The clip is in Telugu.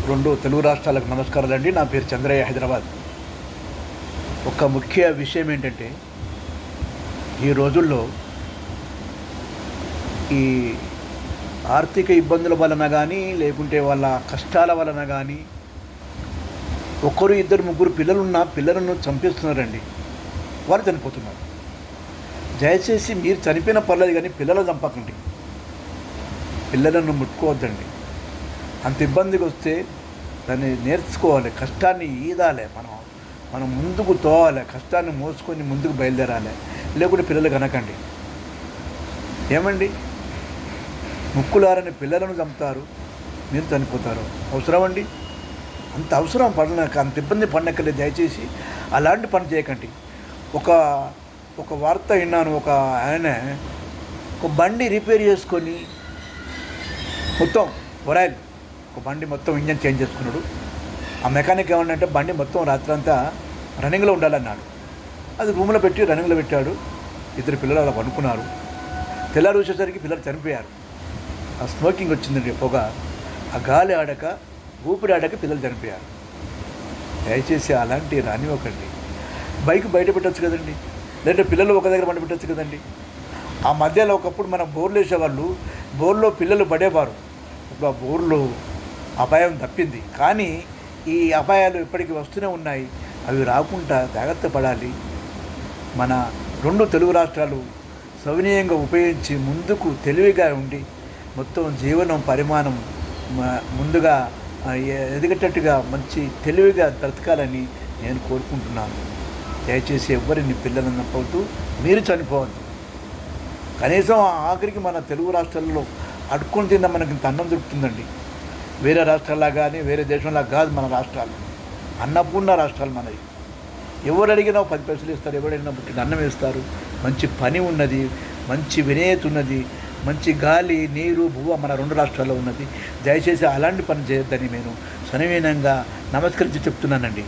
రెండు తెలుగు రాష్ట్రాలకు నమస్కారాలండి. నా పేరు చంద్రయ్య, హైదరాబాద్. ఒక ముఖ్య విషయం ఏంటంటే, ఈ రోజుల్లో ఈ ఆర్థిక ఇబ్బందుల వలన కానీ, లేకుంటే వాళ్ళ కష్టాల వలన కానీ, ఒకరు ఇద్దరు ముగ్గురు పిల్లలున్న పిల్లలను చంపేస్తున్నారండి. వాళ్ళు చనిపోతున్నారు. దయచేసి మీరు చనిపోయిన పర్లేదు కానీ పిల్లలు చంపకండి, పిల్లలను ముట్టుకోవద్దండి. అంత ఇబ్బందికి వస్తే దాన్ని నేర్చుకోవాలి, కష్టాన్ని ఈదాలి, మనం ముందుకు తోవాలి, కష్టాన్ని మోసుకొని ముందుకు బయలుదేరాలి. లేకుంటే పిల్లలు కనకండి. ఏమండి, ముక్కులారని పిల్లలను చంపుతారు, మీరు చనిపోతారు. అవసరం అండి? అంత అవసరం పడలేక, అంత ఇబ్బంది పడనక్కర్లేదు. దయచేసి అలాంటి పని చేయకండి. ఒక వార్త విన్నాను. ఒక ఆయన ఒక బండి రిపేర్ చేసుకొని మొత్తం ఒరాయిల్ ఒక బండి మొత్తం ఇంజన్ చేంజ్ చేసుకున్నాడు. ఆ మెకానిక్ ఏమన్నంటే బండి మొత్తం రాత్రంతా రన్నింగ్లో ఉండాలన్నాడు. అది రూమ్లో పెట్టి రన్నింగ్లో పెట్టాడు. ఇద్దరు పిల్లలు అలా పనుకున్నారు. తెల్లారి వచ్చేసరికి పిల్లలు చనిపోయారు. ఆ స్మోకింగ్ వచ్చిందండి, పొగ, ఆ గాలి ఆడక, ఊపిరి ఆడక పిల్లలు చనిపోయారు. దయచేసి అలాంటి రానివ్వకండి. బైక్ బయట పెట్టచ్చు కదండి, లేదంటే పిల్లలు ఒక దగ్గర పంట పెట్టచ్చు కదండి. ఆ మధ్యలో ఒకప్పుడు మనం బోర్లు వేసేవాళ్ళు, బోర్లో పిల్లలు పడేవారు. ఇప్పుడు ఆ బోర్లు అపాయం తప్పింది, కానీ ఈ అపాయాలు ఇప్పటికీ వస్తూనే ఉన్నాయి. అవి రాకుండా జాగ్రత్త పడాలి. మన రెండు తెలుగు రాష్ట్రాలు సవినీయంగా ఉపయోగించి ముందుకు తెలివిగా ఉండి మొత్తం జీవనం పరిమాణం ముందుగా ఎదిగేటట్టుగా మంచి తెలివిగా బ్రతకాలని నేను కోరుకుంటున్నాను. దయచేసి ఎవరిని పిల్లలను చంపవద్దు, మీరు చనిపోవద్దు. కనీసం ఆఖరికి మన తెలుగు రాష్ట్రాల్లో అడుక్కొని తిన్న మనకి ఇంత అన్నం దొరుకుతుందండి. వేరే రాష్ట్రాల్లో కానీ వేరే దేశంలో కాదు మన రాష్ట్రాలు. అన్నపూర్ణ రాష్ట్రాలు మనవి. ఎవరు అడిగినా 10 పైసలు ఇస్తారు, ఎవరు అడిగినా పుట్టిన అన్నం ఇస్తారు. మంచి పని ఉన్నది, మంచి వినేయత ఉన్నది, మంచి గాలి, నీరు, భూవ మన రెండు రాష్ట్రాల్లో ఉన్నది. దయచేసి అలాంటి పని చేయొద్దని నేను సవినయంగా నమస్కరించి చెప్తున్నానండి.